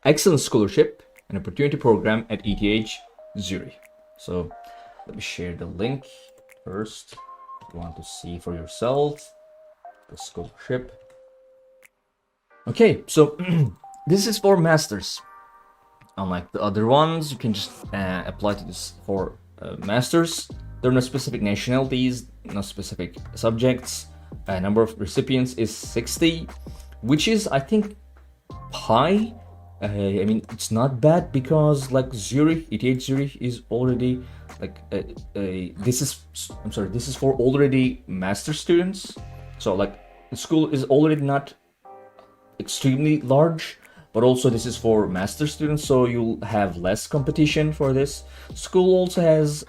excellent scholarship and opportunity program at ETH Zürich. So let me share the link first. If you want to see for yourself the scholarship. Okay, so this is for masters. Unlike the other ones, you can just apply to this for masters. There are no specific nationalities, no specific subjects. Number of recipients is 60, which is, I think, high. I mean, it's not bad because like Zurich, ETH Zurich is already like this is for already master students. So like the school is already not extremely large, but also this is for master students, so you'll have less competition for this. School also has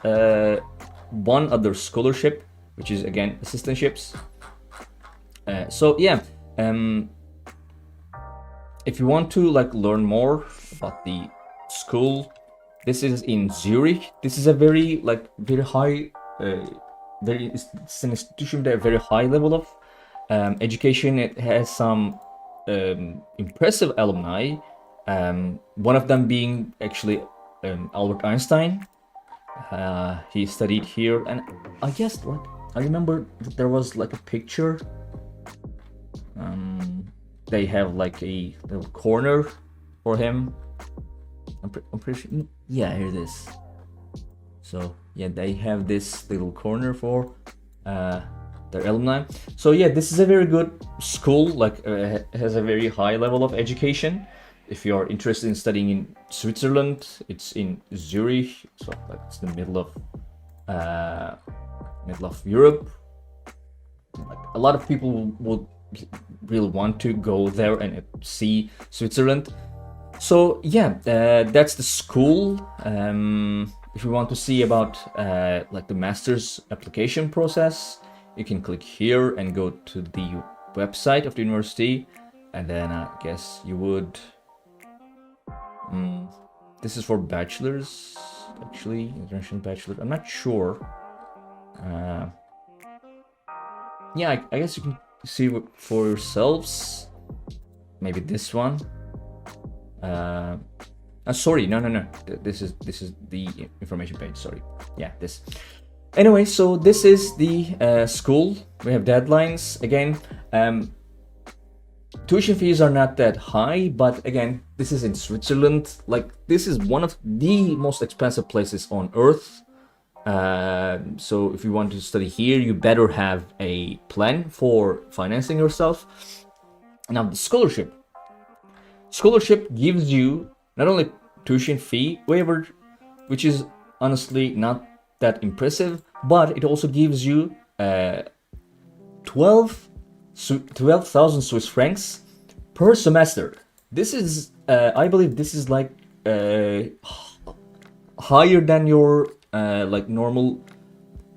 one other scholarship, which is again assistantships. So yeah, if you want to like learn more about the school, this is in Zurich. This is a very high, it's an institution with a very high level of education. It has some impressive alumni. One of them being actually Albert Einstein. He studied here, and I guess what I remember that there was like a picture. They have like a little corner for him. I'm pretty sure. Yeah, here it is. So yeah, they have this little corner for their alumni. So yeah, this is a very good school. Like has a very high level of education. If you are interested in studying in Switzerland, it's in Zurich. So like it's the middle of Europe. Like a lot of people would really want to go there and see Switzerland. So yeah, that's the school. If you want to see about like the master's application process, you can click here and go to the website of the university, and then I guess you would. This is for bachelors, actually, international bachelor. I'm not sure. Yeah, I guess you can see for yourselves. Maybe this one. Sorry, no. This is the information page. Sorry. Yeah, this. Anyway, so this is the school. We have deadlines again. Tuition fees are not that high, but again, this is in Switzerland. Like this is one of the most expensive places on earth. So if you want to study here, you better have a plan for financing yourself. Now the scholarship gives you not only tuition fee waiver, which is honestly not that impressive, but it also gives you 12,000 Swiss francs per semester. This is I believe this is like higher than your like normal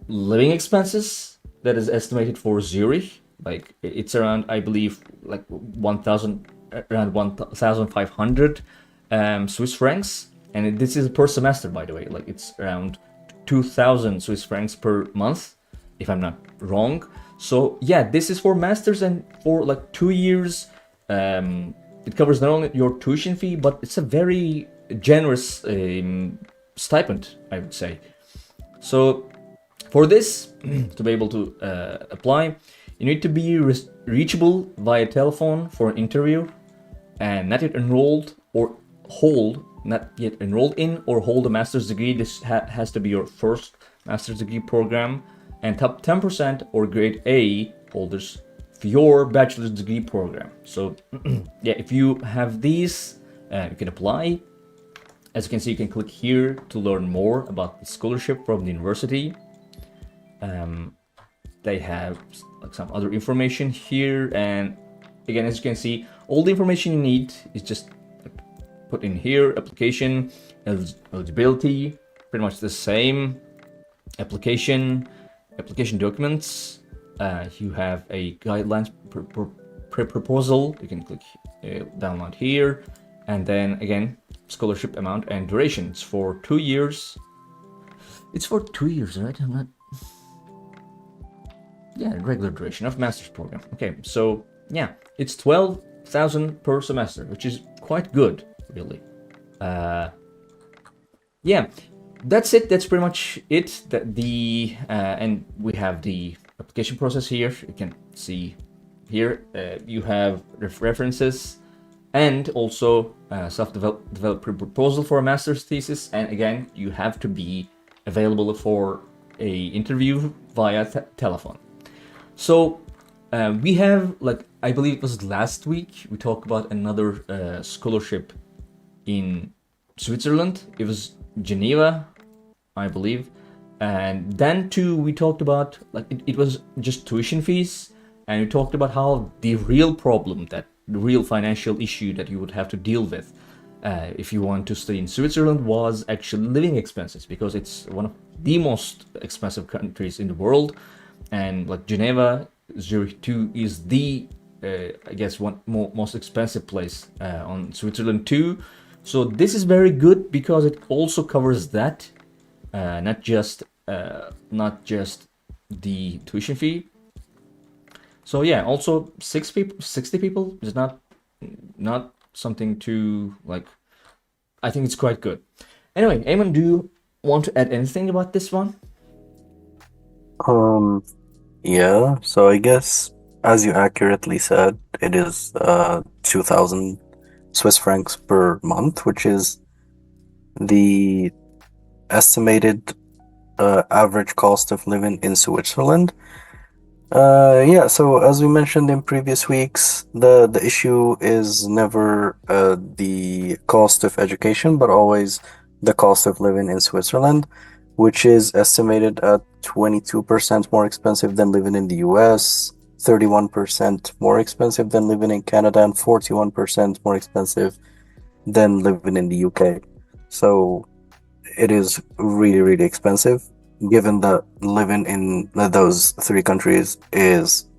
living expenses that is estimated for Zurich. Like it's around, I believe, like 1,500 Swiss francs, and this is per semester, by the way. Like it's around 2,000 Swiss francs per month, if I'm not wrong. So yeah, this is for masters, and for like 2 years. It covers not only your tuition fee, but it's a very generous stipend, I would say. So for this, to be able to apply, you need to be reachable via telephone for an interview, and not yet enrolled in or hold a master's degree. This has to be your first master's degree program, and top 10% or grade A holders for your bachelor's degree program. So yeah, if you have these, you can apply. As you can see, you can click here to learn more about the scholarship from the university. They have like some other information here, and again, as you can see, all the information you need is just put in here. Application, eligibility, pretty much the same. Application documents. You have a guidelines proposal. You can click download here, and then again, scholarship amount and duration. It's for 2 years. It's for 2 years, right? I'm not. Yeah, regular duration of master's program. Okay, so yeah, it's 12,000 per semester, which is quite good. really. Yeah, that's it. That's pretty much it. And we have the application process here. You can see here you have references and also self-developed proposal for a master's thesis. And again, you have to be available for a interview via telephone. So we have, like, I believe it was last week, we talked about another scholarship in Switzerland. It was Geneva, I believe. And then too, we talked about, like, it was just tuition fees. And we talked about how the real problem, that the real financial issue that you would have to deal with if you want to study in Switzerland was actually living expenses, because it's one of the most expensive countries in the world. And like Geneva, Zurich too is the, I guess, one most expensive place on Switzerland too. So this is very good because it also covers that, not just the tuition fee. So yeah, also 60 people is not something to, like, I think it's quite good. Anyway, Eamon, do you want to add anything about this one? Yeah, so I guess as you accurately said, it is 2000 Swiss francs per month, which is the estimated average cost of living in Switzerland. Yeah, so as we mentioned in previous weeks, the issue is never the cost of education, but always the cost of living in Switzerland, which is estimated at 22% more expensive than living in the US, 31% more expensive than living in Canada, and 41% more expensive than living in the UK. So it is really, really expensive, given that living in those three countries is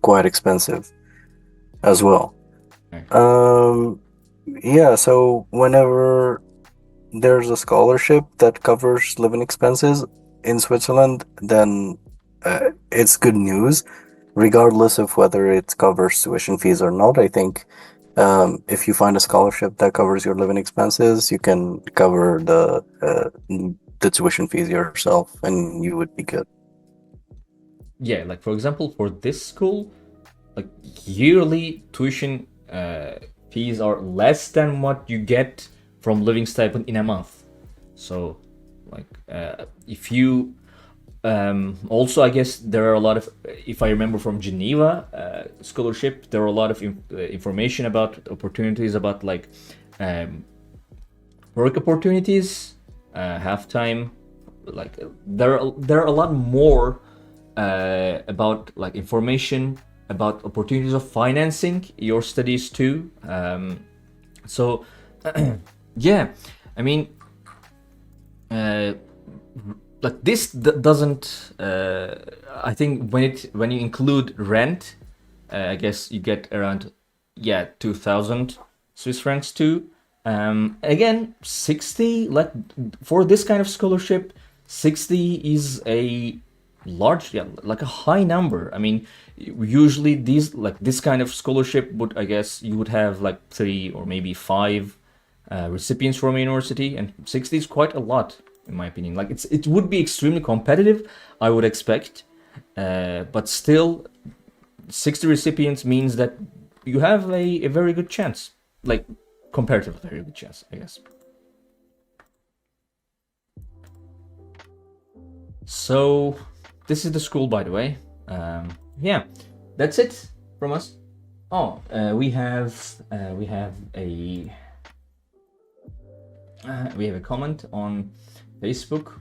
quite expensive as well. Um, yeah, so whenever there's a scholarship that covers living expenses in Switzerland, then it's good news, regardless of whether it covers tuition fees or not. I think if you find a scholarship that covers your living expenses, you can cover the tuition fees yourself, and you would be good. Yeah, like for example, for this school, like yearly tuition fees are less than what you get from living stipend in a month. So, like, if you also, I guess there are a lot of, if I remember from Geneva scholarship, there are a lot of information about opportunities, about like work opportunities, halftime. Like there are a lot more about like information about opportunities of financing your studies too. So yeah, I mean, like this doesn't. I think when you include rent, I guess you get around 2,000 Swiss francs too. Again, 60, like for this kind of scholarship, 60 is a large, like a high number. I mean, usually these, like this kind of scholarship would, I guess you would have like 3 or maybe 5 recipients from a university, and 60 is quite a lot in my opinion. Like it would be extremely competitive, I would expect, but still 60 recipients means that you have a very good chance, like comparatively very good chance, I guess. So this is the school, by the way. Yeah, that's it from us. Oh, we have a comment on Facebook